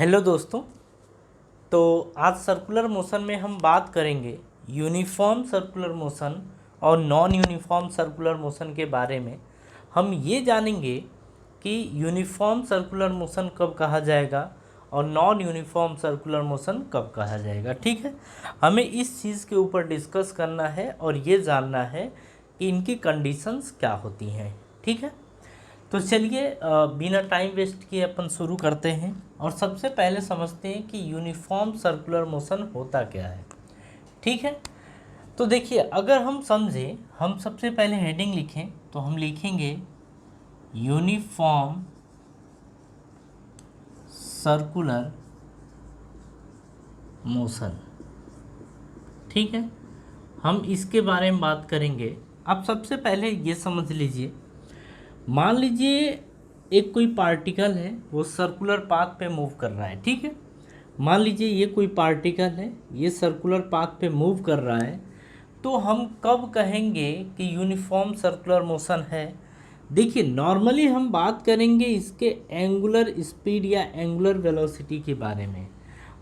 Hello दोस्तों। तो आज सर्कुलर मोशन में हम बात करेंगे यूनिफॉर्म सर्कुलर मोशन और नॉन यूनिफॉर्म सर्कुलर मोशन के बारे में। हम ये जानेंगे कि यूनिफॉर्म सर्कुलर मोशन कब कहा जाएगा और नॉन यूनिफॉर्म सर्कुलर मोशन कब कहा जाएगा। ठीक है, हमें इस चीज़ के ऊपर डिस्कस करना है और ये जानना है कि इनकी कंडीशंस क्या होती हैं। ठीक है, तो चलिए बिना टाइम वेस्ट किए अपन शुरू करते हैं और सबसे पहले समझते हैं कि यूनिफॉर्म सर्कुलर मोशन होता क्या है। ठीक है, तो देखिए अगर हम समझें, हम सबसे पहले हेडिंग लिखें तो हम लिखेंगे यूनिफॉर्म सर्कुलर मोशन। ठीक है, हम इसके बारे में बात करेंगे। अब सबसे पहले ये समझ लीजिए, मान लीजिए एक कोई पार्टिकल है वो सर्कुलर पाथ पे मूव कर रहा है। ठीक है, मान लीजिए ये कोई पार्टिकल है, ये सर्कुलर पाथ पे मूव कर रहा है, तो हम कब कहेंगे कि यूनिफॉर्म सर्कुलर मोशन है। देखिए नॉर्मली हम बात करेंगे इसके एंगुलर स्पीड या एंगुलर वेलोसिटी के बारे में।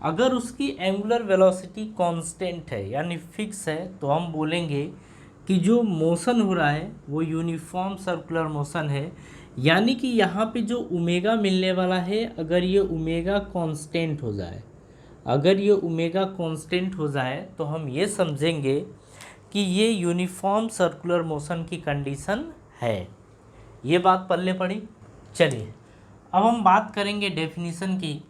अगर उसकी एंगुलर वेलोसिटी कांस्टेंट है यानी फिक्स है तो हम बोलेंगे कि जो मोशन हो रहा है वो यूनिफॉर्म सर्कुलर मोशन है। यानी कि यहाँ पे जो ओमेगा मिलने वाला है, अगर ये ओमेगा कांस्टेंट हो जाए, अगर ये ओमेगा कांस्टेंट हो जाए तो हम ये समझेंगे कि ये यूनिफॉर्म सर्कुलर मोशन की कंडीशन है। ये बात पल्ले पड़ी। चलिए अब हम बात करेंगे डेफिनीशन की।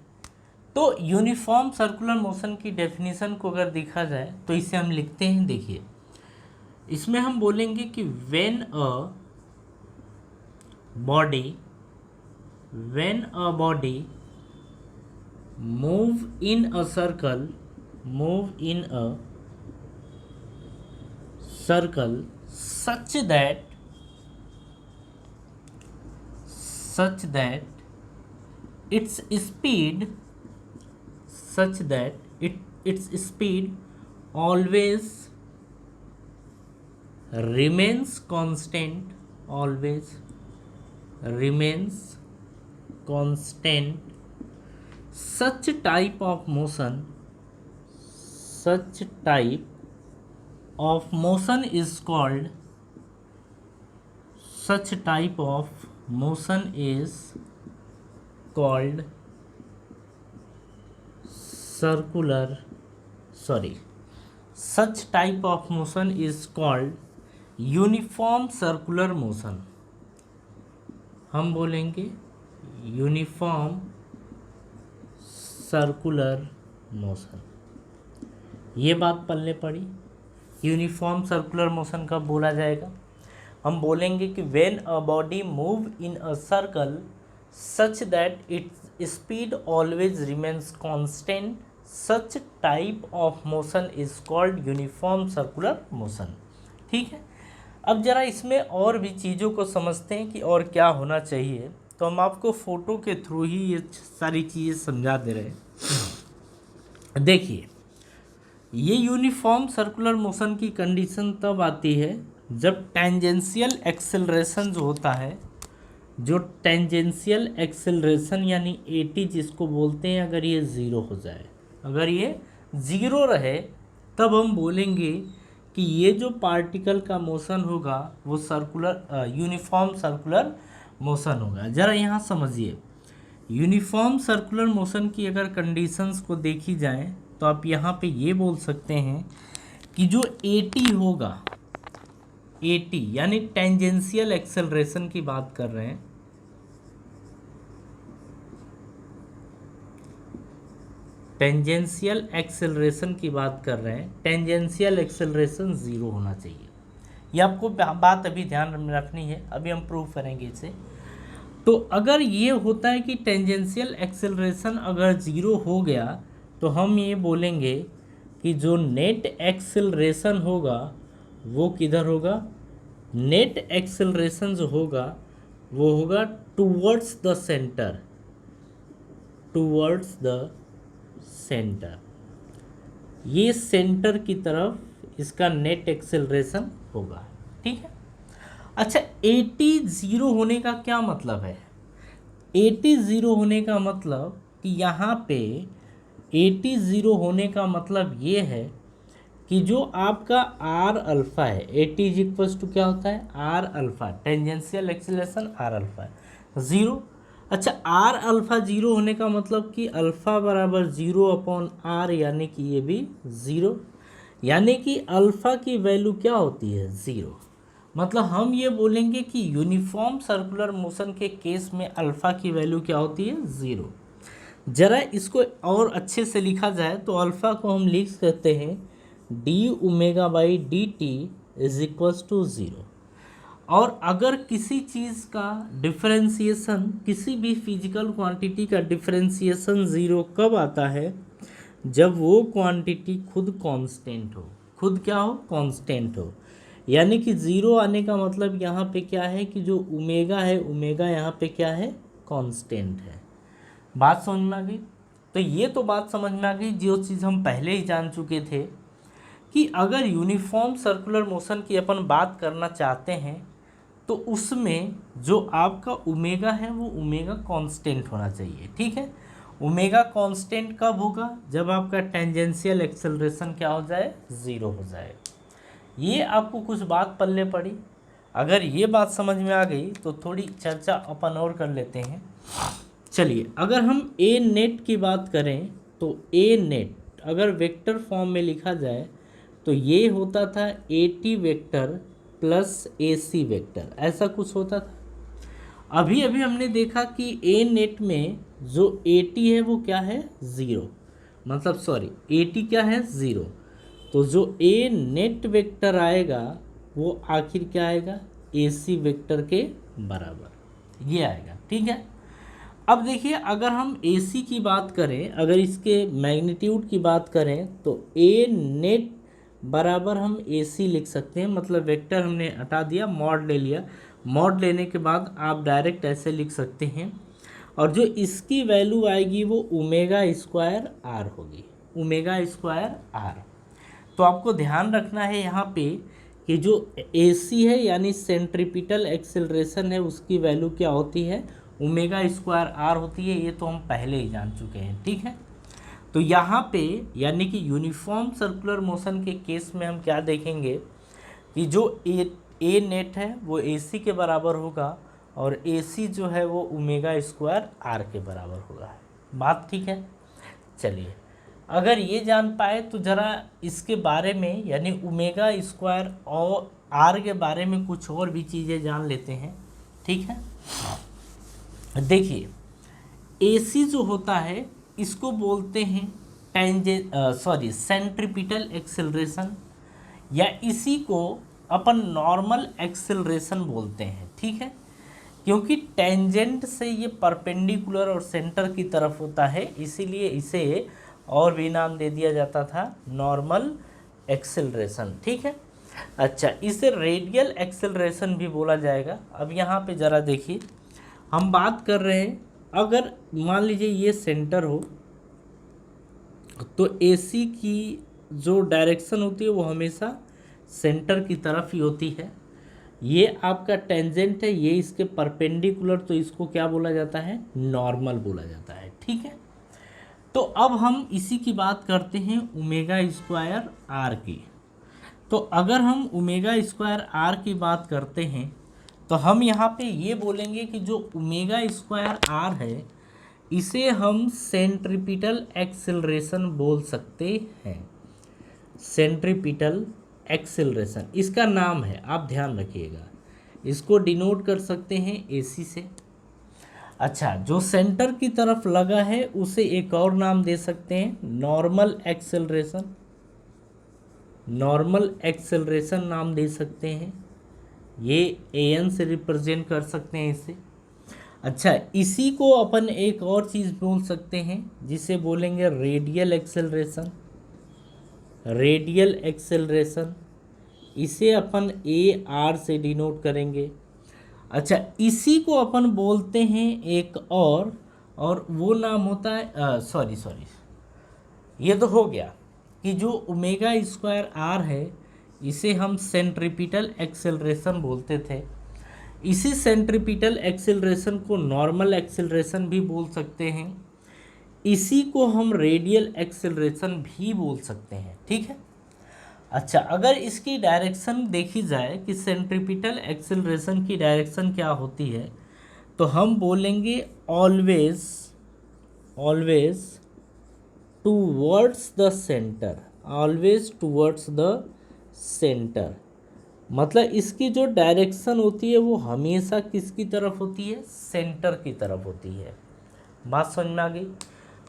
तो यूनिफॉर्म सर्कुलर मोशन की डेफिनीशन को अगर देखा जाए तो इसे हम लिखते हैं। देखिए इसमें हम बोलेंगे कि when a body move in a circle such that its speed always remains constant, such type of motion is called uniform circular motion. हम बोलेंगे यूनिफॉर्म सर्कुलर मोशन। ये बात पल्ले पड़ी। यूनिफॉर्म सर्कुलर मोशन कब बोला जाएगा? हम बोलेंगे कि when a body move in a circle such that its speed always remains constant, such type of motion is called uniform circular motion. ठीक है, अब जरा इसमें और भी चीज़ों को समझते हैं कि और क्या होना चाहिए। तो हम आपको फोटो के थ्रू ही ये सारी चीज़ें समझा दे रहे हैं। देखिए ये यूनिफॉर्म सर्कुलर मोशन की कंडीशन तब आती है जब टेंजेंशियल एक्सेलरेशन जो होता है, जो टेंजेंशियल एक्सेलरेशन यानी एटी जिसको बोलते हैं, अगर ये ज़ीरो हो जाए, अगर ये ज़ीरो रहे, तब हम बोलेंगे कि ये जो पार्टिकल का मोशन होगा वो यूनिफॉर्म सर्कुलर मोशन होगा। ज़रा यहाँ समझिए, यूनिफॉर्म सर्कुलर मोशन की अगर कंडीशंस को देखी जाए तो आप यहाँ पे ये बोल सकते हैं कि जो एटी होगा, एटी यानी टेंजेंशियल एक्सेलरेशन की बात कर रहे हैं, टेंजेंशियल एक्सेलरेशन की बात कर रहे हैं, टेंजेंशियल एक्सेलरेशन ज़ीरो होना चाहिए। ये आपको बात अभी ध्यान में रखनी है, अभी हम प्रूव करेंगे इसे। तो अगर ये होता है कि टेंजेंशियल एक्सेलरेशन अगर ज़ीरो हो गया तो हम ये बोलेंगे कि जो नेट एक्सेलरेशन होगा वो किधर होगा? नेट एक्सेलरेशन जो होगा वो होगा टूवर्ड्स द सेंटर, ये सेंटर की तरफ इसका नेट एक्सेलरेशन होगा। ठीक है, अच्छा 80 ज़ीरो होने का क्या मतलब है? 80 ज़ीरो होने का मतलब कि यहाँ पे 80 0 होने का मतलब ये है कि जो आपका आर अल्फ़ा है, 80 इज इक्वल्स टू क्या होता है, r alpha, tangential acceleration r alpha है 0। अच्छा, आर अल्फ़ा 0 होने का मतलब कि अल्फ़ा बराबर 0 अपॉन आर, यानी कि ये भी 0, यानी कि अल्फ़ा की वैल्यू क्या होती है 0। मतलब हम ये बोलेंगे कि यूनिफॉर्म सर्कुलर मोशन के केस में अल्फ़ा की वैल्यू क्या होती है 0। ज़रा इसको और अच्छे से लिखा जाए तो अल्फ़ा को हम लिख सकते हैं d omega by d t is equals to 0। और अगर किसी चीज़ का डिफरेंशिएशन, किसी भी फिजिकल क्वांटिटी का डिफरेंशिएशन 0 कब आता है, जब वो क्वांटिटी खुद कांस्टेंट हो, खुद क्या हो, कांस्टेंट हो। यानी कि 0 आने का मतलब यहाँ पे क्या है कि जो ओमेगा है, ओमेगा यहाँ पे क्या है, कांस्टेंट है। बात समझ में आ गई? तो ये तो बात समझ में आ गई जो चीज़ हम पहले ही जान चुके थे कि अगर यूनिफॉर्म सर्कुलर मोशन की अपन बात करना चाहते हैं तो उसमें जो आपका ओमेगा है वो ओमेगा कांस्टेंट होना चाहिए। ठीक है, ओमेगा कांस्टेंट कब होगा, जब आपका टेंजेंशियल एक्सेलरेशन क्या हो जाए, 0 हो जाए। ये आपको कुछ बात पल्ले पड़ी। अगर ये बात समझ में आ गई तो थोड़ी चर्चा अपन और कर लेते हैं। चलिए, अगर हम ए नेट की बात करें तो ए नेट अगर वेक्टर फॉर्म में लिखा जाए तो ये होता था a t vector plus a c vector, ऐसा कुछ होता था। अभी अभी हमने देखा कि ए नेट में जो ए टी है वो क्या है 0, मतलब सॉरी ए टी क्या है 0। तो जो ए नेट वेक्टर आएगा वो आखिर क्या आएगा, ए सी वेक्टर के बराबर ये आएगा। ठीक है, अब देखिए अगर हम ए सी की बात करें, अगर इसके मैग्नीट्यूड की बात करें तो ए नेट बराबर हम ए सी लिख सकते हैं। मतलब वेक्टर हमने हटा दिया, मॉड ले लिया, मॉड लेने के बाद आप डायरेक्ट ऐसे लिख सकते हैं। और जो इसकी वैल्यू आएगी वो ओमेगा स्क्वायर आर होगी, ओमेगा स्क्वायर आर। तो आपको ध्यान रखना है यहाँ पे कि जो ए सी है यानी सेंट्रीपिटल एक्सेलरेशन है उसकी वैल्यू क्या होती है, ओमेगा स्क्वायर आर होती है। ये तो हम पहले ही जान चुके हैं। ठीक है, तो यहाँ पे यानी कि यूनिफॉर्म सर्कुलर मोशन के केस में हम क्या देखेंगे कि जो ए नेट है वो ए सी के बराबर होगा और ए सी जो है वो ओमेगा स्क्वायर आर के बराबर होगा। बात ठीक है? चलिए, अगर ये जान पाए तो ज़रा इसके बारे में यानी ओमेगा स्क्वायर और आर के बारे में कुछ और भी चीज़ें जान लेते हैं। ठीक है, देखिए AC जो होता है इसको बोलते हैं सेंट्रीपिटल एक्सेलरेशन, या इसी को अपन नॉर्मल एक्सेलरेशन बोलते हैं। ठीक है, क्योंकि टेंजेंट से ये परपेंडिकुलर और सेंटर की तरफ होता है, इसीलिए इसे और भी नाम दे दिया जाता था नॉर्मल एक्सेलरेशन। ठीक है, अच्छा, इसे रेडियल एक्सेलरेशन भी बोला जाएगा। अब यहाँ पे ज़रा देखिए, हम बात कर रहे हैं अगर मान लीजिए ये सेंटर हो तो AC की जो डायरेक्शन होती है वो हमेशा सेंटर की तरफ ही होती है। ये आपका टेंजेंट है, ये इसके परपेंडिकुलर, तो इसको क्या बोला जाता है, नॉर्मल बोला जाता है। ठीक है, तो अब हम इसी की बात करते हैं ओमेगा स्क्वायर आर की। तो अगर हम ओमेगा स्क्वायर आर की बात करते हैं तो हम यहाँ पे ये बोलेंगे कि जो ओमेगा स्क्वायर आर है इसे हम सेंट्रीपिटल एक्सेलरेशन बोल सकते हैं। सेंट्रीपिटल एक्सेलरेशन इसका नाम है, आप ध्यान रखिएगा, इसको डिनोट कर सकते हैं AC से। अच्छा, जो सेंटर की तरफ लगा है उसे एक और नाम दे सकते हैं, नॉर्मल एक्सेलरेशन, नॉर्मल एक्सेलरेशन नाम दे सकते हैं। ये AN से रिप्रेजेंट कर सकते हैं इसे। अच्छा, इसी को अपन एक और चीज़ बोल सकते हैं जिसे बोलेंगे रेडियल एक्सेलरेशन, रेडियल एक्सेलरेशन, इसे अपन AR से डिनोट करेंगे। अच्छा, इसी को अपन बोलते हैं एक और वो नाम होता है सॉरी ये तो हो गया कि जो ओमेगा स्क्वायर आर है इसे हम सेंट्रीपिटल एक्सेलरेशन बोलते थे। इसी सेंट्रीपिटल एक्सेलरेशन को नॉर्मल एक्सेलरेशन भी बोल सकते हैं। इसी को हम रेडियल एक्सेलरेशन भी बोल सकते हैं, ठीक है। अच्छा, अगर इसकी डायरेक्शन देखी जाए कि सेंट्रीपिटल एक्सेलरेशन की डायरेक्शन क्या होती है, तो हम बोलेंगे always towards the centre, always towards the centre. मतलब इसकी जो डायरेक्शन होती है वो हमेशा किसकी तरफ होती है, सेंटर की तरफ होती है। बात समझ में आ गई।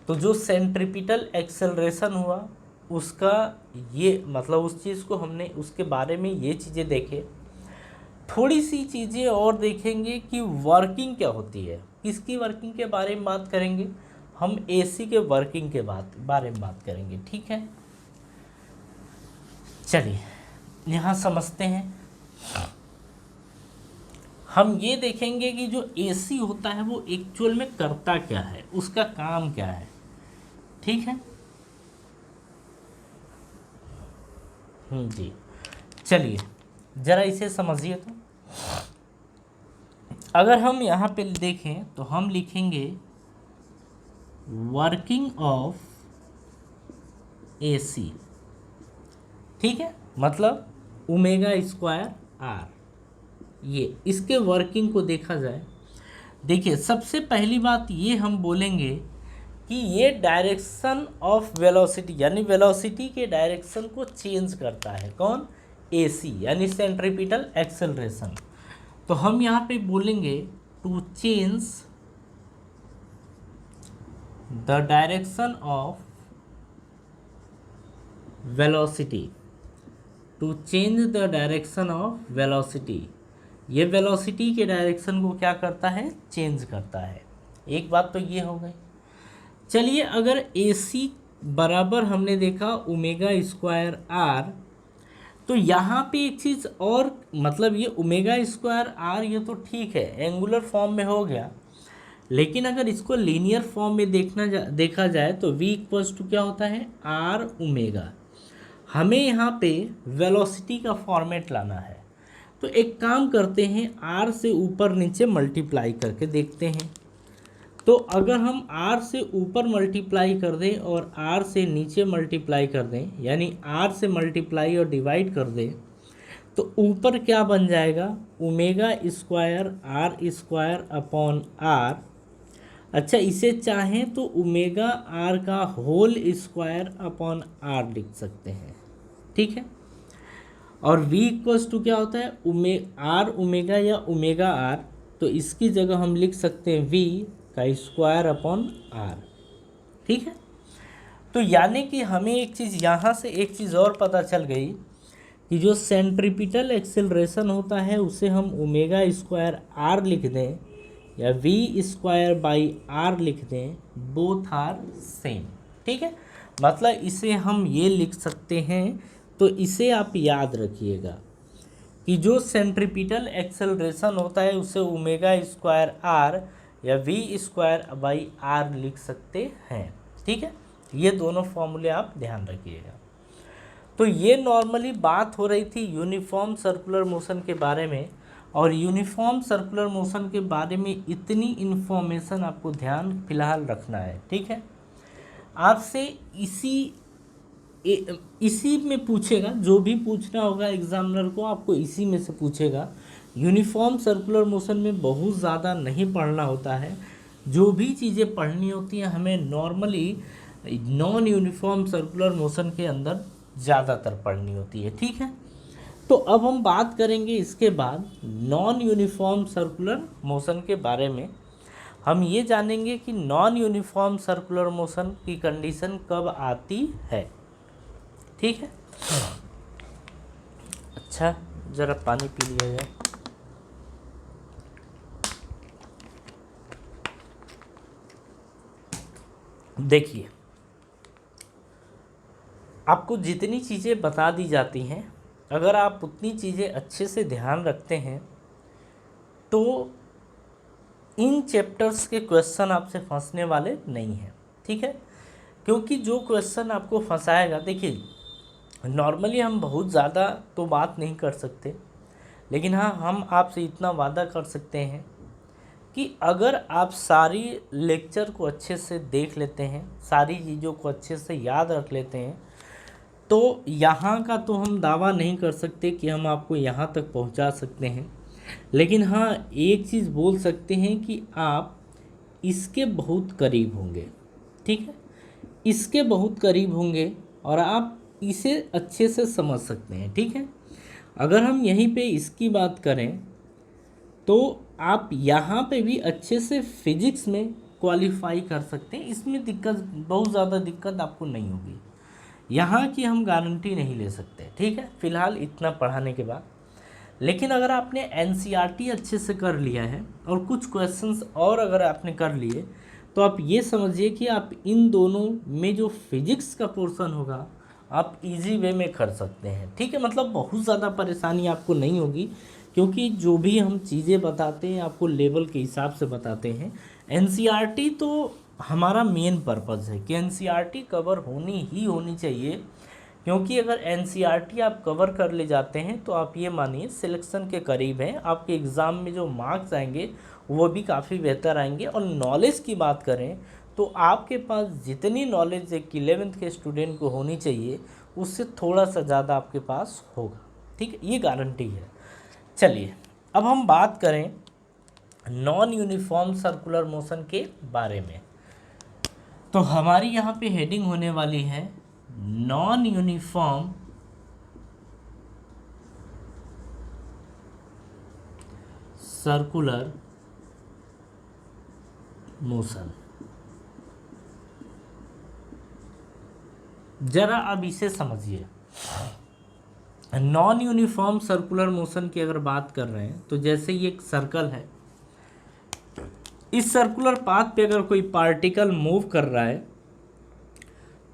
तो जो सेंट्रीपिटल एक्सेलरेशन हुआ उसका ये मतलब उस चीज़ को हमने उसके बारे में ये चीज़ें देखे। थोड़ी सी चीज़ें और देखेंगे कि वर्किंग क्या होती है, किसकी वर्किंग के बारे में बात करेंगे, हम एसी के वर्किंग के बारे में बात करेंगे, ठीक है। चलिए यहाँ समझते हैं। हम ये देखेंगे कि जो एसी होता है वो एक्चुअल में करता क्या है, उसका काम क्या है, ठीक है। जी, चलिए ज़रा इसे समझिए। तो अगर हम यहाँ पे देखें तो हम लिखेंगे वर्किंग ऑफ एसी, ठीक है। मतलब ओमेगा स्क्वायर आर, ये इसके वर्किंग को देखा जाए। देखिए सबसे पहली बात ये हम बोलेंगे कि ये डायरेक्शन ऑफ वेलोसिटी यानी वेलोसिटी के डायरेक्शन को चेंज करता है। कौन, एसी यानी सेंट्रीपिटल एक्सेलरेशन। तो हम यहाँ पे बोलेंगे to change the direction of velocity, to change the direction of velocity, ये वेलोसिटी के डायरेक्शन को क्या करता है, चेंज करता है। एक बात तो ये हो गई। चलिए अगर AC बराबर हमने देखा ओमेगा स्क्वायर आर, तो यहाँ पे एक चीज़ और, मतलब ये ओमेगा स्क्वायर आर ये तो ठीक है एंगुलर फॉर्म में हो गया, लेकिन अगर इसको लीनियर फॉर्म में देखा जाए तो V इक्वल्स टू क्या होता है, आर ओमेगा। हमें यहाँ पे वेलोसिटी का फॉर्मेट लाना है, तो एक काम करते हैं, R से ऊपर नीचे मल्टीप्लाई करके देखते हैं। तो अगर हम R से ऊपर मल्टीप्लाई कर दें और R से नीचे मल्टीप्लाई कर दें, यानी R से मल्टीप्लाई और डिवाइड कर दें, तो ऊपर क्या बन जाएगा, omega square r square upon r. अच्छा, इसे चाहें तो ओमेगा आर का होल स्क्वायर अपॉन आर लिख सकते हैं, ठीक है। और V इक्वल्स टू क्या होता है, आर ओमेगा या ओमेगा आर, तो इसकी जगह हम लिख सकते हैं V का स्क्वायर अपॉन आर, ठीक है। तो यानी कि हमें एक चीज़ यहाँ से एक चीज़ और पता चल गई कि जो सेंट्रीपिटल एक्सेलरेशन होता है उसे हम ओमेगा स्क्वायर आर लिख दें या V स्क्वायर बाई आर लिख दें, बोथ आर सेम, ठीक है। मतलब इसे हम ये लिख सकते हैं, तो इसे आप याद रखिएगा कि जो सेंट्रीपिटल एक्सेलरेशन होता है उसे ओमेगा स्क्वायर आर या V स्क्वायर बाई आर लिख सकते हैं, ठीक है। ये दोनों फॉर्मूले आप ध्यान रखिएगा। तो ये नॉर्मली बात हो रही थी यूनिफॉर्म सर्कुलर मोशन के बारे में, और यूनिफॉर्म सर्कुलर मोशन के बारे में इतनी इन्फॉर्मेशन आपको ध्यान फिलहाल रखना है, ठीक है। आपसे इसी में पूछेगा, जो भी पूछना होगा एग्जामिनर को आपको इसी में से पूछेगा। यूनिफॉर्म सर्कुलर मोशन में बहुत ज़्यादा नहीं पढ़ना होता है, जो भी चीज़ें पढ़नी होती हैं हमें normally non uniform circular motion के अंदर ज़्यादातर पढ़नी होती है, ठीक है। तो अब हम बात करेंगे इसके बाद नॉन यूनिफॉर्म सर्कुलर मोशन के बारे में। हम ये जानेंगे कि नॉन यूनिफॉर्म सर्कुलर मोशन की कंडीशन कब आती है, ठीक है। अच्छा, ज़रा पानी पी लिया जाए। देखिए, आपको जितनी चीज़ें बता दी जाती हैं, अगर आप उतनी चीज़ें अच्छे से ध्यान रखते हैं तो इन चैप्टर्स के क्वेश्चन आपसे फंसने वाले नहीं हैं, ठीक है। क्योंकि जो क्वेश्चन आपको फंसाएगा, देखिए नॉर्मली हम बहुत ज़्यादा तो बात नहीं कर सकते, लेकिन हाँ हम आपसे इतना वादा कर सकते हैं कि अगर आप सारी लेक्चर को अच्छे से देख लेते हैं, सारी चीज़ों को अच्छे से याद रख लेते हैं, तो यहाँ का तो हम दावा नहीं कर सकते कि हम आपको यहाँ तक पहुँचा सकते हैं, लेकिन हाँ एक चीज़ बोल सकते हैं कि आप इसके बहुत करीब होंगे। ठीक है, इसके बहुत करीब होंगे और आप इसे अच्छे से समझ सकते हैं। ठीक है, अगर हम यहीं पे इसकी बात करें तो आप यहाँ पे भी अच्छे से फिजिक्स में क्वालिफाई कर सकते हैं, इसमें दिक्कत, बहुत ज़्यादा दिक्कत आपको नहीं होगी। यहाँ की हम गारंटी नहीं ले सकते। ठीक है, फिलहाल इतना पढ़ाने के बाद। लेकिन अगर आपने एनसीईआरटी अच्छे से कर लिया है और कुछ क्वेश्चंस और अगर आपने कर लिए, तो आप ये समझिए कि आप इन दोनों में जो फिजिक्स का पोर्शन होगा आप इजी वे में कर सकते हैं। ठीक है, मतलब बहुत ज़्यादा परेशानी आपको नहीं होगी, क्योंकि जो भी हम चीज़ें बताते हैं आपको लेवल के हिसाब से बताते हैं। एनसीईआरटी तो हमारा मेन पर्पज़ है कि एनसीईआरटी कवर होनी चाहिए, क्योंकि अगर एनसीईआरटी आप कवर कर ले जाते हैं तो आप ये मानिए सिलेक्शन के करीब हैं, आपके एग्ज़ाम में जो मार्क्स आएंगे वो भी काफ़ी बेहतर आएंगे। और नॉलेज की बात करें तो आपके पास जितनी नॉलेज एक 11th के स्टूडेंट को होनी चाहिए उससे थोड़ा सा ज़्यादा आपके पास होगा। ठीक है, ये गारंटी है। चलिए अब हम बात करें नॉन यूनिफॉर्म सर्कुलर मोशन के बारे में। तो हमारी यहाँ पे हेडिंग होने वाली है नॉन यूनिफॉर्म सर्कुलर मोशन। जरा अब इसे समझिए। नॉन यूनिफॉर्म सर्कुलर मोशन की अगर बात कर रहे हैं तो जैसे ये एक सर्कल है, इस सर्कुलर पाथ पे अगर कोई पार्टिकल मूव कर रहा है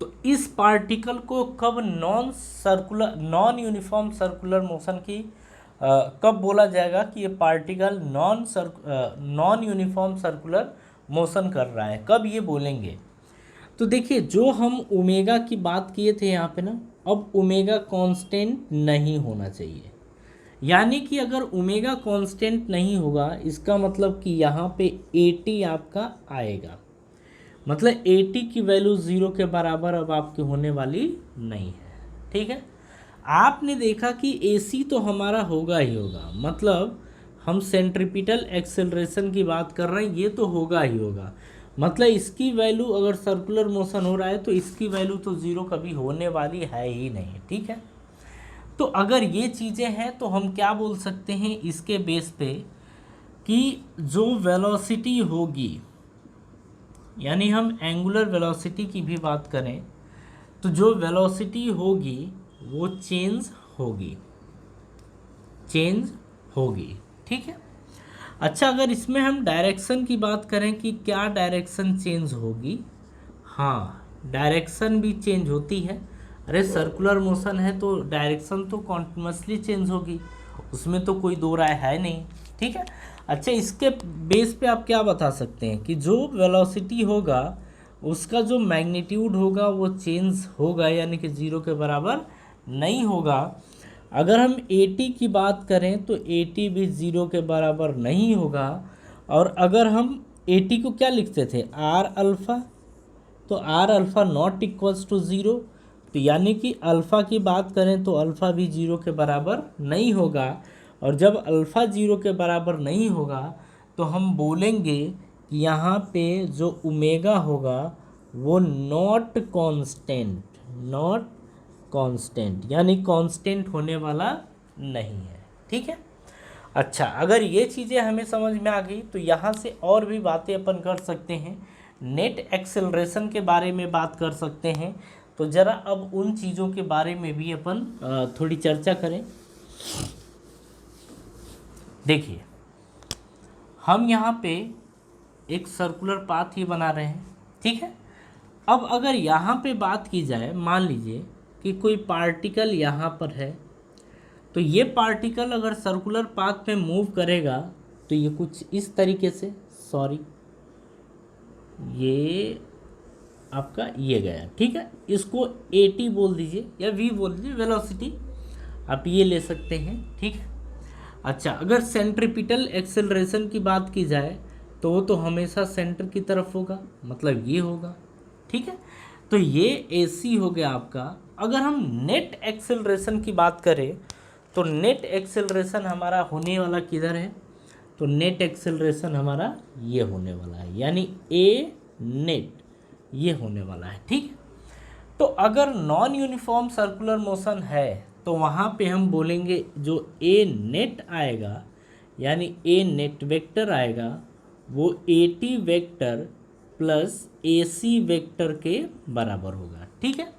तो इस पार्टिकल को कब नॉन यूनिफॉर्म सर्कुलर मोशन की कब बोला जाएगा कि ये particle non uniform circular motion कर रहा है, कब ये बोलेंगे? तो देखिए, जो हम ओमेगा की बात किए थे यहाँ पे ना, अब ओमेगा कांस्टेंट नहीं होना चाहिए। यानी कि अगर ओमेगा कांस्टेंट नहीं होगा इसका मतलब कि यहाँ पे 80 आपका आएगा, मतलब 80 की वैल्यू 0 के बराबर अब आपकी होने वाली नहीं है। ठीक है, आपने देखा कि AC तो हमारा होगा ही होगा, मतलब हम सेंट्रीपिटल एक्सेलरेशन की बात कर रहे हैं, ये तो होगा ही होगा, मतलब इसकी वैल्यू अगर सर्कुलर मोशन हो रहा है तो इसकी वैल्यू तो 0 कभी होने वाली है ही नहीं। ठीक है, तो अगर ये चीज़ें हैं तो हम क्या बोल सकते हैं इसके बेस पे कि जो वेलोसिटी होगी, यानी हम एंगुलर वेलोसिटी की भी बात करें तो जो वेलोसिटी होगी वो चेंज होगी। ठीक है, अच्छा अगर इसमें हम डायरेक्शन की बात करें कि क्या डायरेक्शन चेंज होगी, हाँ डायरेक्शन भी चेंज होती है। अरे सर्कुलर मोशन है तो डायरेक्शन तो कॉन्टिन्यूसली चेंज होगी, उसमें तो कोई दो राय है नहीं। ठीक है, अच्छा इसके बेस पे आप क्या बता सकते हैं कि जो वेलोसिटी होगा उसका जो मैग्नीट्यूड होगा वो चेंज होगा, यानी कि 0 के बराबर नहीं होगा। अगर हम 80 की बात करें तो 80 भी 0 के बराबर नहीं होगा। और अगर हम 80 को क्या लिखते थे, आर अल्फ़ा, तो r alpha not equals to 0, तो यानी कि अल्फ़ा की बात करें तो अल्फ़ा भी 0 के बराबर नहीं होगा। और जब अल्फ़ा 0 के बराबर नहीं होगा तो हम बोलेंगे कि यहाँ पे जो ओमेगा होगा वो नॉट कांस्टेंट, यानी कांस्टेंट होने वाला नहीं है। ठीक है, अच्छा अगर ये चीज़ें हमें समझ में आ गई तो यहाँ से और भी बातें अपन कर सकते हैं, नेट एक्सेलरेशन के बारे में बात कर सकते हैं। तो ज़रा अब उन चीज़ों के बारे में भी अपन थोड़ी चर्चा करें। देखिए, हम यहाँ पे एक सर्कुलर पाथ ही बना रहे हैं। ठीक है, अब अगर यहाँ पे बात की जाए, मान लीजिए कि कोई पार्टिकल यहाँ पर है, तो ये पार्टिकल अगर सर्कुलर पाथ में मूव करेगा तो ये कुछ इस तरीके से, सॉरी ये आपका ये गया। ठीक है, इसको AT बोल दीजिए या V बोल दीजिए, वेलोसिटी आप ये ले सकते हैं। ठीक है, अच्छा अगर सेंट्रीपिटल एक्सेलरेशन की बात की जाए तो वो तो हमेशा सेंटर की तरफ होगा, मतलब ये होगा। ठीक है, तो ये AC हो गया आपका। अगर हम नेट एक्सेलरेशन की बात करें तो नेट एक्सेलरेशन हमारा होने वाला किधर है, तो नेट एक्सेलरेशन हमारा ये होने वाला है, यानी A नेट ये होने वाला है। ठीक, तो अगर नॉन यूनिफॉर्म सर्कुलर मोशन है तो वहाँ पे हम बोलेंगे जो A नेट आएगा, यानी A नेट वेक्टर आएगा, वो AT vector plus AC vector के बराबर होगा। ठीक है,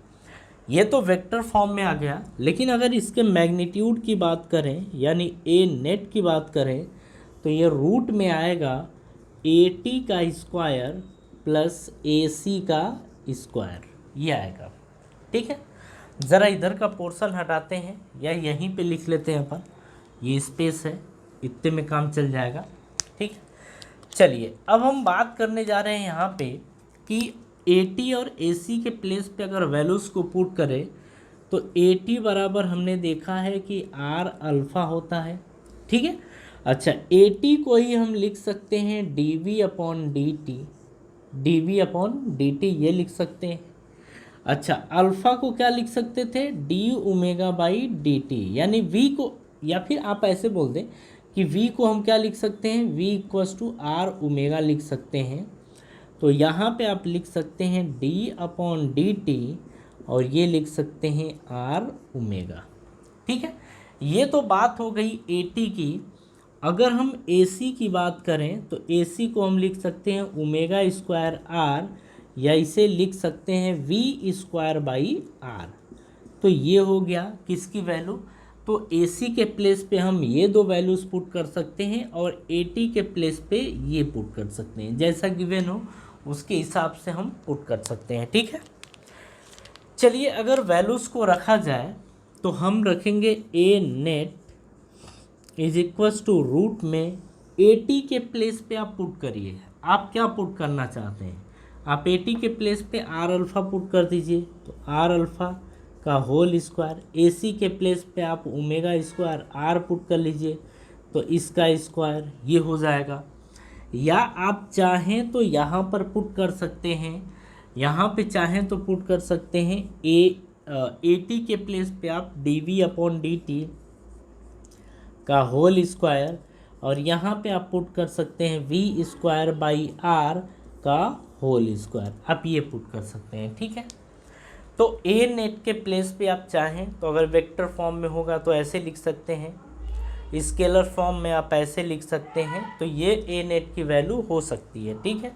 ये तो वेक्टर फॉर्म में आ गया। लेकिन अगर इसके मैग्नीट्यूड की बात करें, यानी A नेट की बात करें, तो ये रूट में आएगा AT का स्क्वायर प्लस AC का स्क्वायर, ये आएगा। ठीक है, ज़रा इधर का पोर्शन हटाते हैं या यहीं पे लिख लेते हैं अपन, ये स्पेस है, इतने में काम चल जाएगा। ठीक, चलिए अब हम बात करने जा रहे हैं यहाँ पे कि AT और AC के प्लेस पे अगर वैल्यूज़ को पुट करें तो AT बराबर हमने देखा है कि R अल्फ़ा होता है। ठीक है, अच्छा AT को ही हम लिख सकते हैं dV/dt, dV/dt ये लिख सकते हैं। अच्छा अल्फ़ा को क्या लिख सकते थे, d⍵/dt, यानी V को, या फिर आप ऐसे बोल दें कि V को हम क्या लिख सकते हैं, V=R⍵ लिख सकते हैं। तो यहाँ पे आप लिख सकते हैं d/dt और ये लिख सकते हैं R⍵। ठीक है, ये तो बात हो गई AT की। अगर हम AC की बात करें तो AC को हम लिख सकते हैं ω²R, या इसे लिख सकते हैं V²/R। तो ये हो गया किसकी वैल्यू, तो AC के प्लेस पे हम ये दो वैल्यूज़ पुट कर सकते हैं और AT के प्लेस पे ये पुट कर सकते हैं, जैसा गिवन हो उसके हिसाब से हम पुट कर सकते हैं। ठीक है, चलिए अगर वैल्यूज़ को रखा जाए तो हम रखेंगे A नेट = रूट में AT के प्लेस पे आप पुट करिए। आप क्या पुट करना चाहते हैं, आप AT के प्लेस पे R अल्फ़ा पुट कर दीजिए, तो R अल्फ़ा का होल स्क्वायर। AC के प्लेस पे आप ω² R पुट कर लीजिए, तो इसका स्क्वायर ये हो जाएगा। या आप चाहें तो यहाँ पर पुट कर सकते हैं, यहाँ पे चाहें तो पुट कर सकते हैं AT के प्लेस पे आप dV/dt का होल स्क्वायर, और यहाँ पे आप पुट कर सकते हैं V²/R का होल स्क्वायर, आप ये पुट कर सकते हैं। ठीक है, तो A नेट के प्लेस पे आप चाहें तो अगर वेक्टर फॉर्म में होगा तो ऐसे लिख सकते हैं, स्केलर फॉर्म में आप ऐसे लिख सकते हैं, तो ये A नेट की वैल्यू हो सकती है। ठीक है,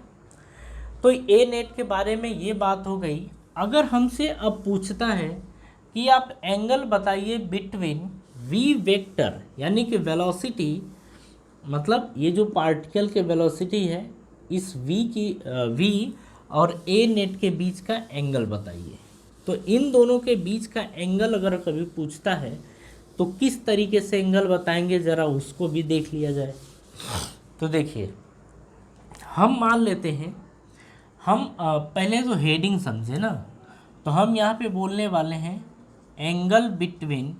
तो A नेट के बारे में ये बात हो गई। अगर हमसे अब पूछता है कि आप एंगल बताइए बिटवीन V वेक्टर, यानी कि वेलोसिटी, मतलब ये जो पार्टिकल के वेलोसिटी है, इस V और A नेट के बीच का एंगल बताइए। तो इन दोनों के बीच का एंगल अगर कभी पूछता है तो किस तरीके से एंगल बताएंगे, ज़रा उसको भी देख लिया जाए। तो देखिए, हम मान लेते हैं, हम पहले तो हेडिंग समझे ना, तो हम यहाँ पे बोलने वाले हैं angle between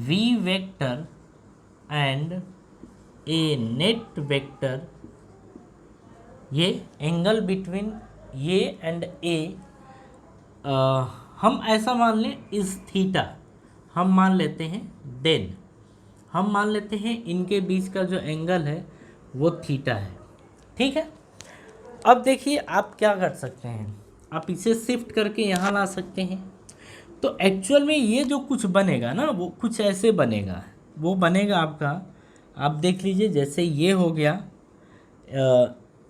V vector and A net vector. ये एंगल बिटवीन ये एंड A हम ऐसा मान लें इस थीटा, हम मान लेते हैं, देन हम मान लेते हैं इनके बीच का जो एंगल है वो थीटा है। ठीक है, अब देखिए आप क्या कर सकते हैं, आप इसे शिफ्ट करके यहाँ ला सकते हैं। तो एक्चुअल में ये जो कुछ बनेगा ना, वो कुछ ऐसे बनेगा, वो बनेगा आपका, आप देख लीजिए, जैसे ये हो गया,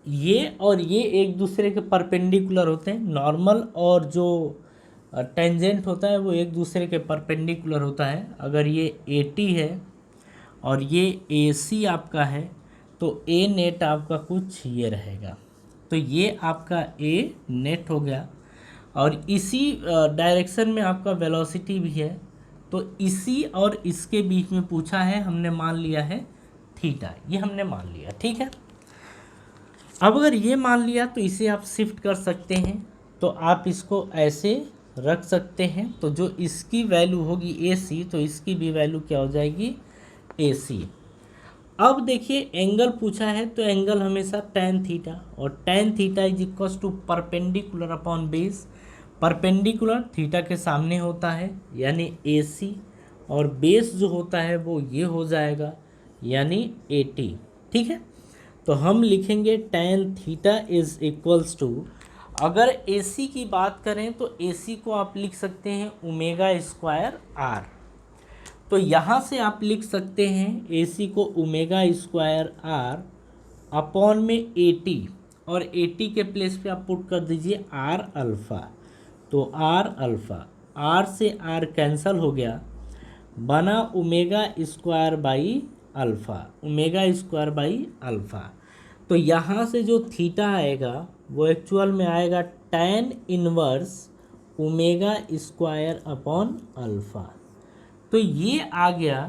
ये और ये एक दूसरे के परपेंडिकुलर होते हैं। नॉर्मल और जो टेंजेंट होता है वो एक दूसरे के परपेंडिकुलर होता है। अगर ये AT है और ये AC आपका है, तो A नेट आपका कुछ ये रहेगा, तो ये आपका A नेट हो गया। और इसी डायरेक्शन में आपका वेलोसिटी भी है, तो इसी और इसके बीच में पूछा है, हमने मान लिया है थीटा, ये हमने मान लिया। ठीक है, अब अगर ये मान लिया तो इसे आप शिफ्ट कर सकते हैं, तो आप इसको ऐसे रख सकते हैं, तो जो इसकी वैल्यू होगी AC, तो इसकी भी वैल्यू क्या हो जाएगी AC। अब देखिए एंगल पूछा है तो एंगल हमेशा tan थीटा, और tan theta is equal to perpendicular upon base. Perpendicular theta के सामने होता है यानी AC, और बेस जो होता है वो ये हो जाएगा यानी AT। ठीक है, तो हम लिखेंगे tan theta is equals to, अगर AC की बात करें तो AC को आप लिख सकते हैं ओमेगा स्क्वायर R। तो यहाँ से आप लिख सकते हैं AC को ओमेगा स्क्वायर R अपॉन में AT, और AT के प्लेस पे आप पुट कर दीजिए R अल्फ़ा। तो R अल्फ़ा, R से R कैंसल हो गया, बना omega square by alpha, omega square by alpha. तो यहाँ से जो थीटा आएगा वो एक्चुअल में आएगा tan inverse omega square upon alpha. तो ये आ गया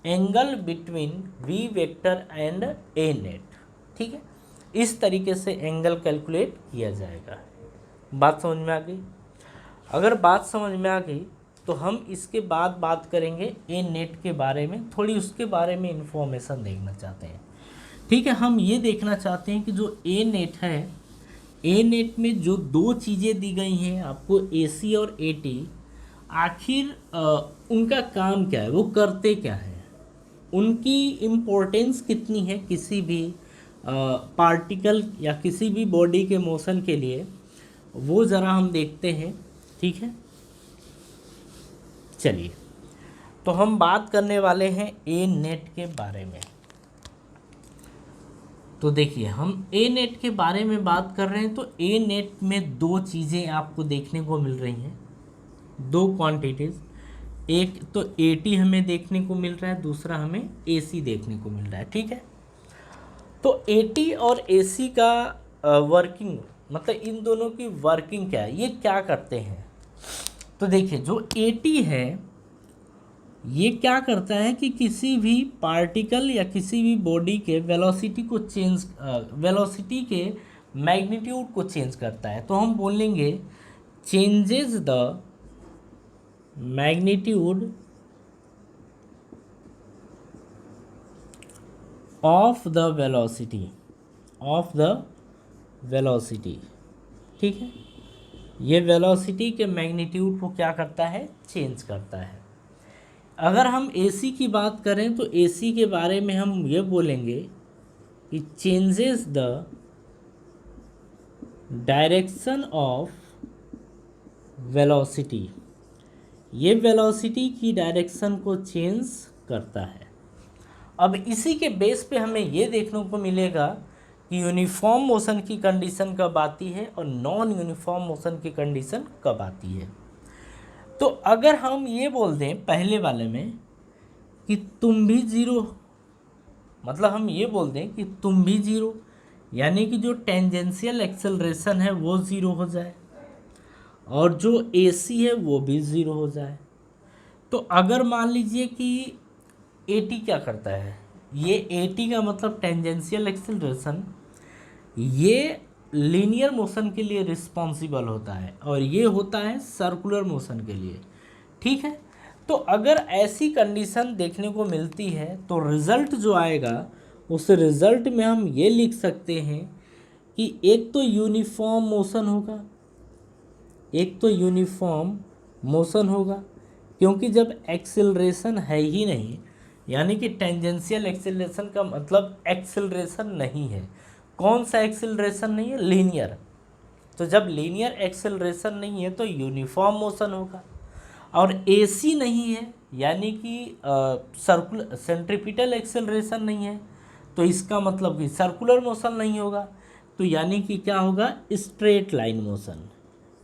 angle between v vector and a net. ठीक है, इस तरीके से एंगल कैलकुलेट किया जाएगा। बात समझ में आ गई? अगर बात समझ में आ गई तो हम इसके बाद बात करेंगे ए नेट के बारे में, थोड़ी उसके बारे में इंफॉर्मेशन देखना चाहते हैं। ठीक है, हम ये देखना चाहते हैं कि जो ए नेट है, ए नेट में जो दो चीज़ें दी गई हैं आपको, AC और AT, आखिर उनका काम क्या है, वो करते क्या हैं, उनकी इम्पोर्टेंस कितनी है किसी भी पार्टिकल या किसी भी बॉडी के मोशन के लिए, वो ज़रा हम देखते हैं। ठीक है, चलिए तो हम बात करने वाले हैं ए नेट के बारे में। तो देखिए हम ए नेट के बारे में बात कर रहे हैं, तो ए नेट में दो चीज़ें आपको देखने को मिल रही हैं, दो क्वांटिटीज़। एक तो AT हमें देखने को मिल रहा है, दूसरा हमें AC देखने को मिल रहा है। ठीक है, तो AT और AC का वर्किंग, मतलब इन दोनों की वर्किंग क्या है, ये क्या करते हैं। तो देखिए जो AT है ये क्या करता है कि किसी भी पार्टिकल या किसी भी बॉडी के वेलोसिटी को चेंज, वेलोसिटी के मैग्नीट्यूड को चेंज करता है। तो हम बोलेंगे changes the magnitude of the velocity, of the velocity. ठीक है, ये वेलोसिटी के मैग्नीट्यूड को क्या करता है, चेंज करता है। अगर हम AC की बात करें तो AC के बारे में हम ये बोलेंगे कि changes the direction of velocity, ये वेलोसिटी की डायरेक्शन को चेंज करता है। अब इसी के बेस पे हमें ये देखने को मिलेगा कि यूनिफॉर्म मोशन की कंडीशन कब आती है और नॉन यूनिफॉर्म मोशन की कंडीशन कब आती है। तो अगर हम ये बोल दें पहले वाले में कि तुम भी ज़ीरो, मतलब हम ये बोल दें कि तुम भी ज़ीरो, यानी कि जो टेंजेंशियल एक्सेलरेशन है वो ज़ीरो हो जाए और जो AC है वो भी ज़ीरो हो जाए। तो अगर मान लीजिए कि AT क्या करता है, ये AT का मतलब टेंजेंशियल एक्सेलरेशन, ये लीनियर मोशन के लिए रिस्पॉन्सिबल होता है और ये होता है सर्कुलर मोशन के लिए। ठीक है, तो अगर ऐसी कंडीशन देखने को मिलती है तो रिज़ल्ट जो आएगा उस रिज़ल्ट में हम ये लिख सकते हैं कि एक तो यूनिफॉर्म मोशन होगा, एक तो यूनिफॉर्म मोशन होगा, क्योंकि जब एक्सेलरेशन है ही नहीं, यानी कि टेंजेंशियल एक्सेलरेशन का मतलब एक्सेलरेशन नहीं है। कौन सा एक्सेलरेशन नहीं है, लीनियर। तो जब लीनियर एक्सेलरेशन नहीं है तो यूनिफॉर्म मोशन होगा, और AC नहीं है यानी कि सर्कुलर सेंट्रीपिटल एक्सेलरेशन नहीं है, तो इसका मतलब कि सर्कुलर मोशन नहीं होगा, तो यानी कि क्या होगा, स्ट्रेट लाइन मोशन।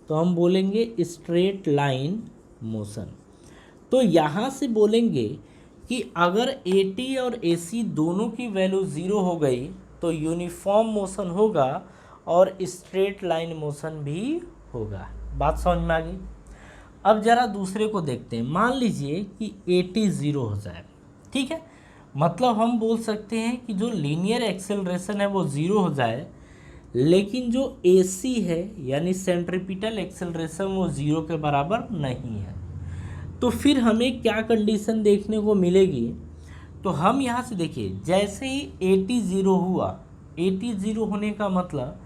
तो हम बोलेंगे स्ट्रेट लाइन मोशन। तो यहाँ से बोलेंगे कि अगर AT और AC दोनों की वैल्यू ज़ीरो हो गई तो यूनिफॉर्म मोशन होगा और स्ट्रेट लाइन मोशन भी होगा। बात समझ में आ गई? अब ज़रा दूसरे को देखते हैं। मान लीजिए कि AT ज़ीरो हो जाए। ठीक है, मतलब हम बोल सकते हैं कि जो लीनियर एक्सेलरेशन है वो ज़ीरो हो जाए, लेकिन जो AC है यानी सेंट्रीपिटल एक्सेलरेशन वो ज़ीरो के बराबर नहीं है। तो फिर हमें क्या कंडीशन देखने को मिलेगी, तो हम यहाँ से देखिए, जैसे ही 80 ज़ीरो हुआ, 80 ज़ीरो होने का मतलब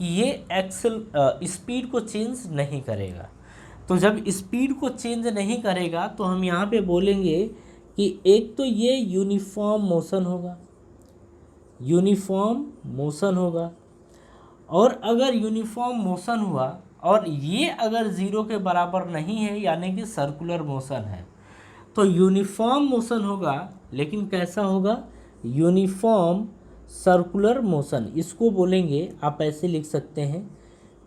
ये एक्सल स्पीड को चेंज नहीं करेगा। तो जब स्पीड को चेंज नहीं करेगा तो हम यहाँ पे बोलेंगे कि एक तो ये यूनिफॉर्म मोशन होगा, यूनिफॉर्म मोशन होगा। और अगर यूनिफॉर्म मोशन हुआ और ये अगर ज़ीरो के बराबर नहीं है, यानी कि सर्कुलर मोशन है, तो यूनिफॉर्म मोशन होगा, लेकिन कैसा होगा? Uniform circular motion. इसको बोलेंगे, आप ऐसे लिख सकते हैं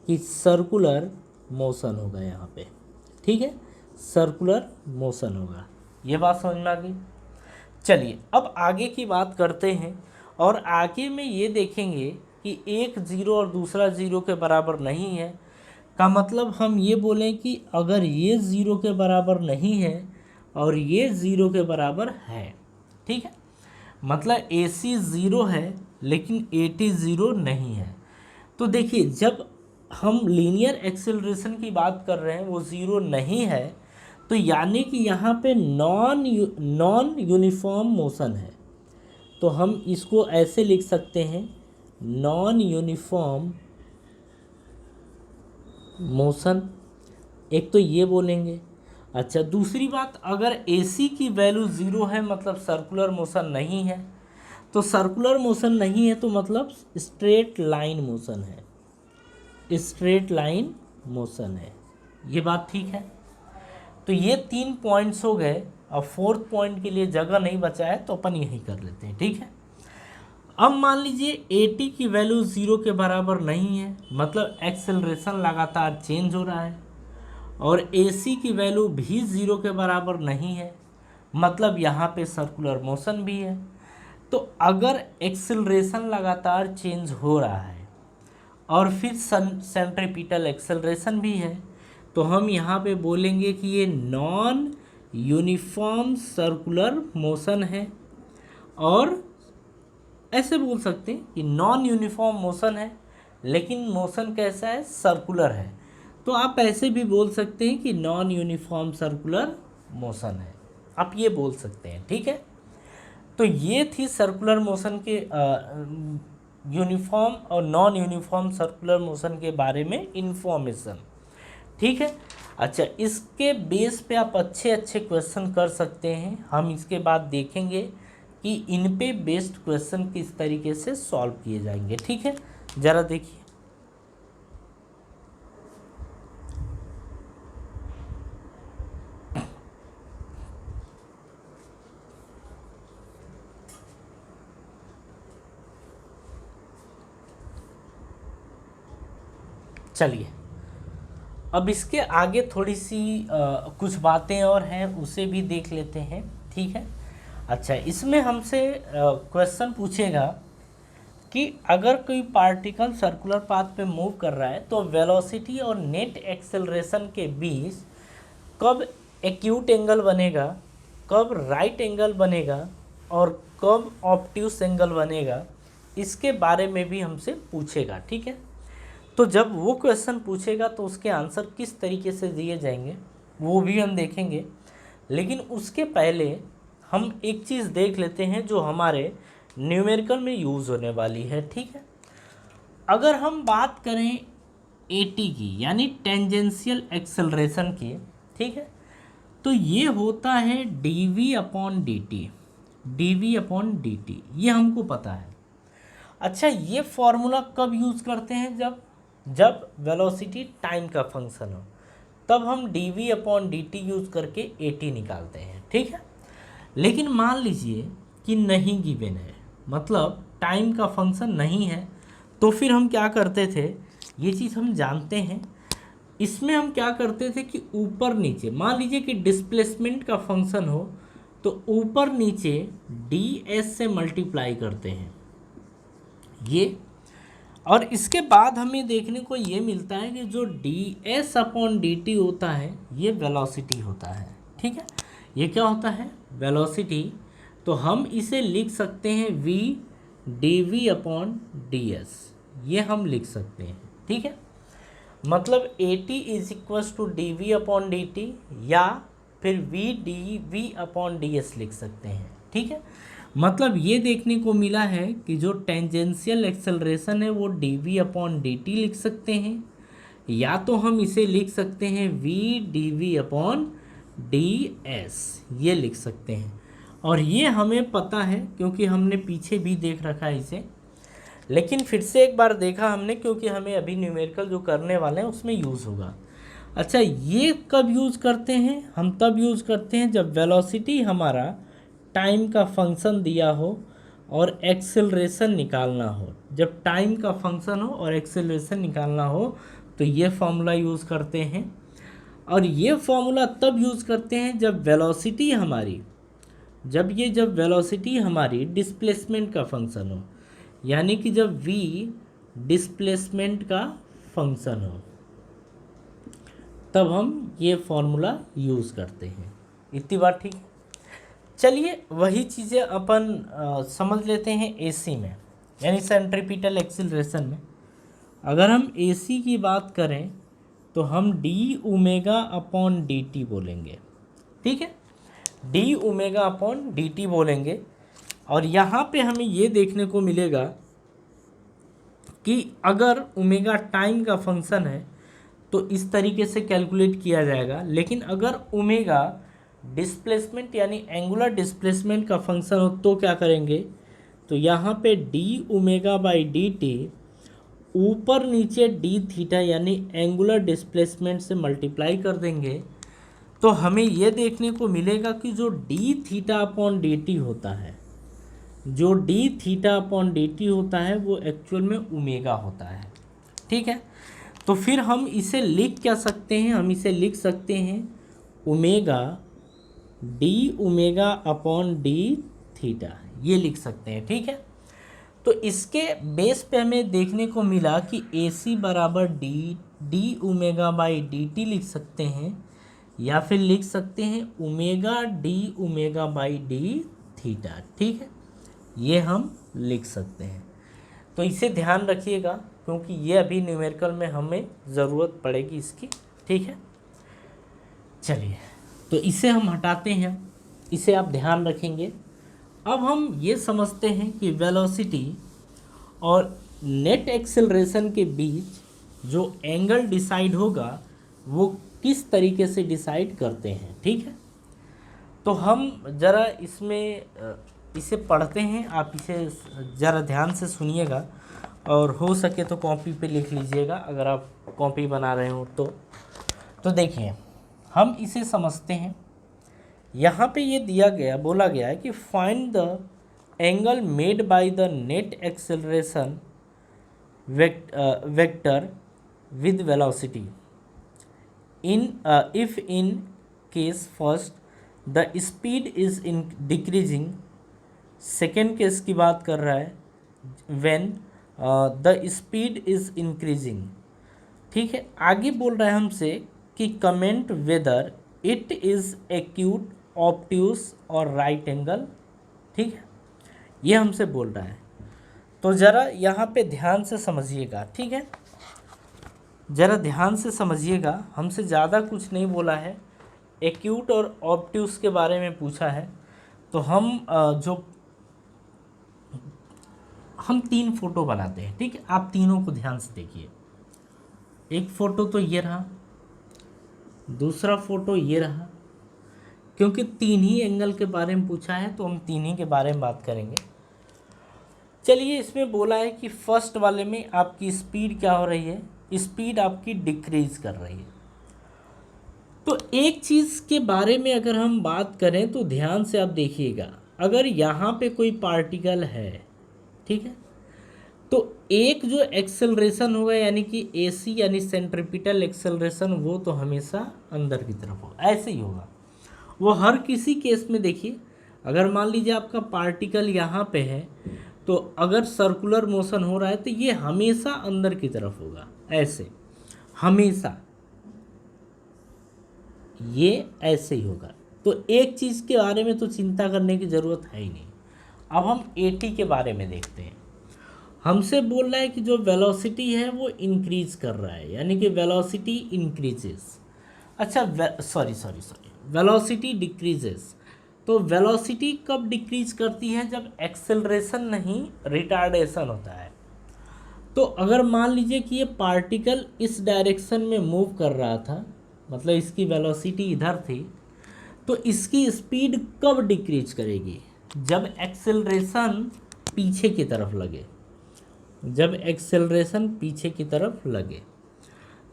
कि सर्कुलर मोशन होगा यहाँ पे, ठीक है, सर्कुलर मोशन होगा। ये बात समझ में आ गई। चलिए अब आगे की बात करते हैं, और आगे में ये देखेंगे कि एक ज़ीरो और दूसरा ज़ीरो के बराबर नहीं है, का मतलब हम ये बोलें कि अगर ये ज़ीरो के बराबर नहीं है और ये ज़ीरो के बराबर है, ठीक है, मतलब AC ज़ीरो है लेकिन AT ज़ीरो नहीं है। तो देखिए, जब हम लीनियर एक्सेलरेशन की बात कर रहे हैं, वो ज़ीरो नहीं है, तो यानी कि यहाँ पे नॉन यूनिफॉर्म मोशन है। तो हम इसको ऐसे लिख सकते हैं, नॉन यूनिफॉर्म मोशन, एक तो ये बोलेंगे। अच्छा, दूसरी बात, अगर AC की वैल्यू ज़ीरो है मतलब सर्कुलर मोशन नहीं है, तो सर्कुलर मोशन नहीं है तो मतलब स्ट्रेट लाइन मोशन है, स्ट्रेट लाइन मोशन है। ये बात ठीक है। तो ये 3 पॉइंट्स हो गए। अब 4th पॉइंट के लिए जगह नहीं बचा है तो अपन यही कर लेते हैं, ठीक है। अब मान लीजिए AT की वैल्यू ज़ीरो के बराबर नहीं है, मतलब एक्सेलरेशन लगातार चेंज हो रहा है, और AC की वैल्यू भी ज़ीरो के बराबर नहीं है, मतलब यहाँ पे सर्कुलर मोशन भी है। तो अगर एक्सेलरेशन लगातार चेंज हो रहा है और फिर सेंट्रीपिटल एक्सेलरेशन भी है, तो हम यहाँ पे बोलेंगे कि ये नॉन यूनिफॉर्म सर्कुलर मोशन है। और ऐसे बोल सकते हैं कि नॉन यूनिफॉर्म मोशन है, लेकिन मोशन कैसा है? सर्कुलर है। तो आप ऐसे भी बोल सकते हैं कि नॉन यूनिफॉर्म सर्कुलर मोशन है, आप ये बोल सकते हैं, ठीक है। तो ये थी सर्कुलर मोशन के यूनिफॉर्म और नॉन यूनिफॉर्म सर्कुलर मोशन के बारे में इंफॉर्मेशन, ठीक है। अच्छा, इसके बेस पे आप अच्छे अच्छे क्वेश्चन कर सकते हैं। हम इसके बाद देखेंगे कि इन पे बेस्ड क्वेश्चन किस तरीके से सॉल्व किए जाएंगे, ठीक है। ज़रा देखिए, चलिए अब इसके आगे थोड़ी सी कुछ बातें और हैं, उसे भी देख लेते हैं, ठीक है। अच्छा, इसमें हमसे क्वेश्चन पूछेगा कि अगर कोई पार्टिकल सर्कुलर पाथ पे मूव कर रहा है तो वेलोसिटी और नेट एक्सेलरेशन के बीच कब एक्यूट एंगल बनेगा, कब राइट एंगल बनेगा और कब ऑब्ट्यूस एंगल बनेगा, इसके बारे में भी हमसे पूछेगा, ठीक है। तो जब वो क्वेश्चन पूछेगा तो उसके आंसर किस तरीके से दिए जाएंगे वो भी हम देखेंगे। लेकिन उसके पहले हम एक चीज़ देख लेते हैं जो हमारे न्यूमेरिकल में यूज़ होने वाली है, ठीक है। अगर हम बात करें AT की, यानी टेंजेंशियल एक्सेलरेशन की, ठीक है, तो ये होता है dv/dt, dv/dt, ये हमको पता है। अच्छा, ये फॉर्मूला कब यूज़ करते हैं? जब वेलोसिटी टाइम का फंक्शन हो, तब हम dv/dt यूज़ करके AT निकालते हैं, ठीक है। लेकिन मान लीजिए कि नहीं गिवन है, मतलब टाइम का फंक्शन नहीं है, तो फिर हम क्या करते थे? ये चीज़ हम जानते हैं। इसमें हम क्या करते थे कि ऊपर नीचे, मान लीजिए कि डिस्प्लेसमेंट का फंक्शन हो तो ऊपर नीचे ds से मल्टीप्लाई करते हैं ये, और इसके बाद हमें देखने को ये मिलता है कि जो ds/dt होता है ये वेलोसिटी होता है, ठीक है। ये क्या होता है? वेलोसिटी। तो हम इसे लिख सकते हैं v dv/ds, ये हम लिख सकते हैं, ठीक है। मतलब AT = dv/dt या फिर v dv/ds लिख सकते हैं, ठीक। ठीक है, मतलब ये देखने को मिला है कि जो टेंजेंशियल एक्सेलरेशन है वो dv/dt लिख सकते हैं, या तो हम इसे लिख सकते हैं v dv/ds, ये लिख सकते हैं। और ये हमें पता है क्योंकि हमने पीछे भी देख रखा है इसे, लेकिन फिर से एक बार देखा हमने क्योंकि हमें अभी न्यूमेरिकल जो करने वाले हैं उसमें यूज़ होगा। अच्छा, ये कब यूज़ करते हैं? हम तब यूज़ करते हैं जब वेलोसिटी हमारा टाइम का फंक्शन दिया हो और एक्सेलरेशन निकालना हो। जब टाइम का फंक्शन हो और एक्सेलरेशन निकालना हो तो ये फॉर्मूला यूज़ करते हैं। और ये फॉर्मूला तब यूज़ करते हैं जब वेलोसिटी हमारी डिस्प्लेसमेंट का फंक्शन हो, यानी कि जब v डिस्प्लेसमेंट का फंक्शन हो तब हम ये फॉर्मूला यूज़ करते हैं। इतनी बात ठीक है। चलिए वही चीज़ें अपन समझ लेते हैं AC में, यानी सेंट्रीपिटल एक्सीलरेशन में। अगर हम AC की बात करें तो हम d⍵/dt बोलेंगे, ठीक है, d⍵/dt बोलेंगे। और यहाँ पे हमें ये देखने को मिलेगा कि अगर ओमेगा टाइम का फंक्शन है तो इस तरीके से कैलकुलेट किया जाएगा, लेकिन अगर ओमेगा डिस्प्लेसमेंट यानी एंगुलर डिस्प्लेसमेंट का फंक्शन हो तो क्या करेंगे, तो यहाँ पे d⍵/dt ऊपर नीचे d थीटा यानी एंगुलर डिस्प्लेसमेंट से मल्टीप्लाई कर देंगे तो हमें यह देखने को मिलेगा कि जो d⍵/dt होता है वो एक्चुअल में ओमेगा होता है, ठीक है। तो फिर हम इसे लिख क्या सकते हैं, हम इसे लिख सकते हैं ओमेगा d⍵/d थीटा, ये लिख सकते हैं, ठीक है। तो इसके बेस पे हमें देखने को मिला कि AC बराबर d⍵/dt लिख सकते हैं, या फिर लिख सकते हैं ओमेगा d⍵/d थीटा, ठीक है, ये हम लिख सकते हैं। तो इसे ध्यान रखिएगा क्योंकि ये अभी न्यूमेरिकल में हमें ज़रूरत पड़ेगी इसकी, ठीक है। चलिए तो इसे हम हटाते हैं, इसे आप ध्यान रखेंगे। अब हम ये समझते हैं कि वेलोसिटी और नेट एक्सेलरेशन के बीच जो एंगल डिसाइड होगा वो किस तरीके से डिसाइड करते हैं, ठीक है। तो हम ज़रा इसमें इसे पढ़ते हैं, आप इसे ज़रा ध्यान से सुनिएगा और हो सके तो कॉपी पे लिख लीजिएगा अगर आप कॉपी बना रहे हो तो देखिए हम इसे समझते हैं। यहाँ पे ये बोला गया है कि find the angle made by the net acceleration vector with velocity if in case first the speed is in decreasing, second case की बात कर रहा है when the speed is increasing, ठीक है। आगे बोल रहा है हमसे कि comment whether it is acute, obtuse और राइट एंगल, ठीक है, ये हमसे बोल रहा है। तो ज़रा यहाँ पे ध्यान से समझिएगा, ठीक है, ज़रा ध्यान से समझिएगा। हमसे ज़्यादा कुछ नहीं बोला है, एक्यूट और ऑब्ट्यूस के बारे में पूछा है। तो हम हम 3 फोटो बनाते हैं, ठीक है, आप तीनों को ध्यान से देखिए। एक फ़ोटो तो ये रहा, दूसरा फ़ोटो ये रहा, क्योंकि 3 ही एंगल के बारे में पूछा है तो हम 3 ही के बारे में बात करेंगे। चलिए, इसमें बोला है कि फर्स्ट वाले में आपकी स्पीड क्या हो रही है, स्पीड आपकी डिक्रीज कर रही है। तो एक चीज़ के बारे में अगर हम बात करें तो ध्यान से आप देखिएगा, अगर यहाँ पे कोई पार्टिकल है, ठीक है, तो एक जो एक्सेलरेशन होगा यानी कि AC यानी सेंट्रीपिटल एक्सेलरेशन, वो तो हमेशा अंदर की तरफ होगा, ऐसे ही होगा वो हर किसी केस में। देखिए अगर मान लीजिए आपका पार्टिकल यहाँ पे है तो अगर सर्कुलर मोशन हो रहा है तो ये हमेशा अंदर की तरफ होगा, ऐसे हमेशा ये ऐसे ही होगा। तो एक चीज़ के बारे में तो चिंता करने की ज़रूरत है ही नहीं। अब हम AT के बारे में देखते हैं। हमसे बोल रहा है कि जो वेलोसिटी है वो इंक्रीज कर रहा है, यानी कि वेलोसिटी इंक्रीजेस। अच्छा, वेलोसिटी डिक्रीजेस। तो वेलोसिटी कब डिक्रीज करती है? जब एक्सेलरेशन नहीं रिटार्डेशन होता है। तो अगर मान लीजिए कि ये पार्टिकल इस डायरेक्शन में मूव कर रहा था, मतलब इसकी वेलोसिटी इधर थी, तो इसकी स्पीड कब डिक्रीज करेगी? जब एक्सेलरेशन पीछे की तरफ लगे, जब एक्सेलरेशन पीछे की तरफ लगे।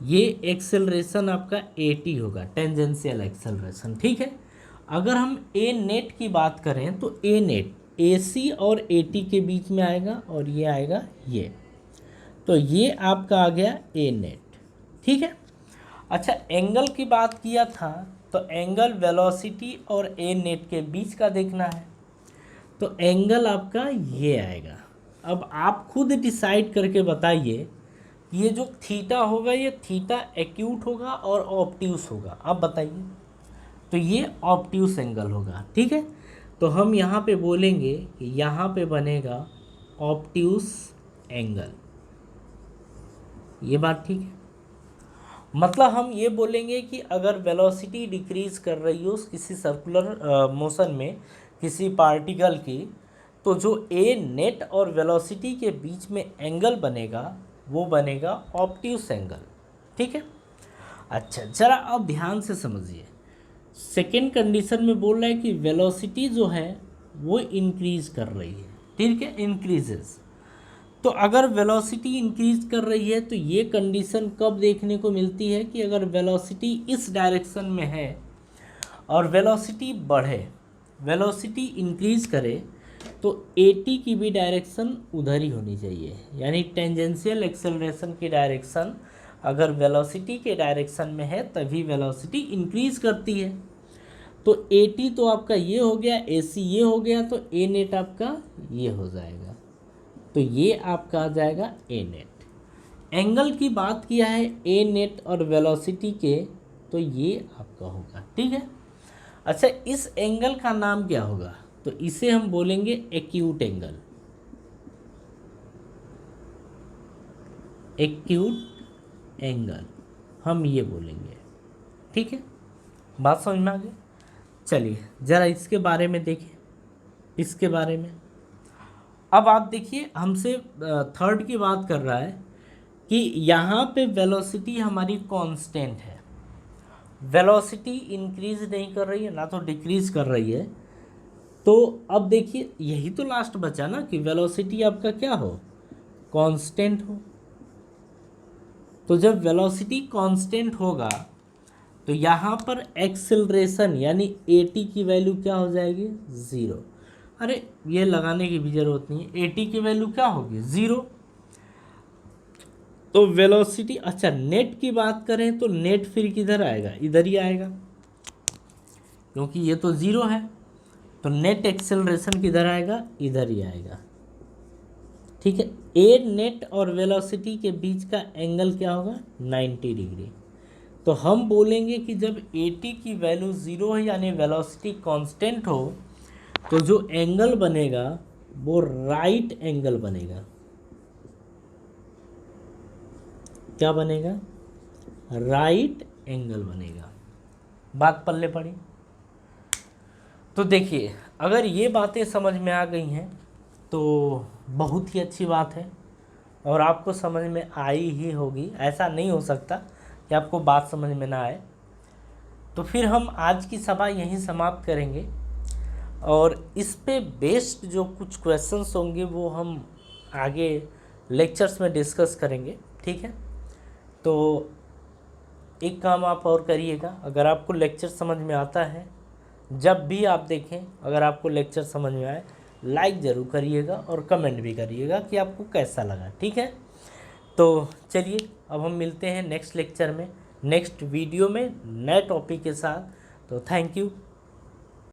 ये एक्सेलरेशन आपका AT होगा, टेंजेंशियल एक्सेलरेशन, ठीक है। अगर हम ए नेट की बात करें तो ए नेट AC और AT के बीच में आएगा और ये आएगा ये, तो ये आपका आ गया ए नेट, ठीक है। अच्छा, एंगल की बात किया था, तो एंगल वेलोसिटी और ए नेट के बीच का देखना है, तो एंगल आपका ये आएगा। अब आप खुद डिसाइड करके बताइए, ये जो थीटा होगा ये थीटा एक्यूट होगा और ऑब्ट्यूस होगा, आप बताइए। तो ये ऑब्ट्यूस एंगल होगा, ठीक है। तो हम यहाँ पे बोलेंगे कि यहाँ पे बनेगा ऑब्ट्यूस एंगल, ये बात ठीक है। मतलब हम ये बोलेंगे कि अगर वेलोसिटी डिक्रीज कर रही हो किसी सर्कुलर मोशन में किसी पार्टिकल की, तो जो ए नेट और वेलोसिटी के बीच में एंगल बनेगा वो बनेगा ऑब्ट्यूस एंगल, ठीक है। अच्छा, जरा अब ध्यान से समझिए। सेकेंड कंडीशन में बोल रहा है कि वेलोसिटी जो है वो इंक्रीज कर रही है, ठीक है, इंक्रीजेस। तो अगर वेलोसिटी इंक्रीज कर रही है तो ये कंडीशन कब देखने को मिलती है कि अगर वेलोसिटी इस डायरेक्शन में है और वेलोसिटी बढ़े, वेलोसिटी इंक्रीज करे, तो AT की भी डायरेक्शन उधर ही होनी चाहिए, यानी टेंजेंशियल एक्सेलरेशन की डायरेक्शन अगर वेलोसिटी के डायरेक्शन में है तभी वेलोसिटी इंक्रीज करती है। तो AT तो आपका ये हो गया, AC ये हो गया, तो A नेट आपका ये हो जाएगा, तो ये आपका आ जाएगा A नेट। एंगल की बात किया है A नेट और वेलोसिटी के, तो ये आपका होगा, ठीक है। अच्छा, इस एंगल का नाम क्या होगा? तो इसे हम बोलेंगे एक्यूट एंगल, एक्यूट एंगल हम ये बोलेंगे, ठीक है। बात समझ में आ गई? चलिए ज़रा इसके बारे में देखें, इसके बारे में। अब आप देखिए, हमसे थर्ड की बात कर रहा है कि यहाँ पे वेलोसिटी हमारी कांस्टेंट है, वेलोसिटी इंक्रीज नहीं कर रही है ना तो डिक्रीज कर रही है। तो अब देखिए, यही तो लास्ट बचा ना कि वेलोसिटी आपका क्या हो, कांस्टेंट हो। तो जब वेलोसिटी कांस्टेंट होगा तो यहाँ पर एक्सेलरेशन यानी AT की वैल्यू क्या हो जाएगी? 0। अरे ये लगाने की भी ज़रूरत नहीं है, AT की वैल्यू क्या होगी? 0। तो वेलोसिटी, अच्छा नेट की बात करें तो नेट फिर किधर आएगा? इधर ही आएगा, क्योंकि ये तो 0 है, तो नेट एक्सेलरेशन किधर आएगा? इधर ही आएगा, ठीक है। ए नेट और वेलोसिटी के बीच का एंगल क्या होगा? 90 डिग्री। तो हम बोलेंगे कि जब AT की वैल्यू 0 है यानी वेलोसिटी कांस्टेंट हो, तो जो एंगल बनेगा वो राइट एंगल बनेगा। क्या बनेगा? राइट एंगल बनेगा। बात पल्ले पड़ी? तो देखिए, अगर ये बातें समझ में आ गई हैं तो बहुत ही अच्छी बात है, और आपको समझ में आई ही होगी, ऐसा नहीं हो सकता कि आपको बात समझ में ना आए। तो फिर हम आज की सभा यहीं समाप्त करेंगे, और इस पे बेस्ड जो कुछ क्वेश्चंस होंगे वो हम आगे लेक्चर्स में डिस्कस करेंगे, ठीक है। तो एक काम आप और करिएगा, अगर आपको लेक्चर समझ में आता है, जब भी आप देखें अगर आपको लेक्चर समझ में आए, लाइक ज़रूर करिएगा और कमेंट भी करिएगा कि आपको कैसा लगा, ठीक है। तो चलिए, अब हम मिलते हैं नेक्स्ट लेक्चर में, नेक्स्ट वीडियो में नए टॉपिक के साथ। तो थैंक यू।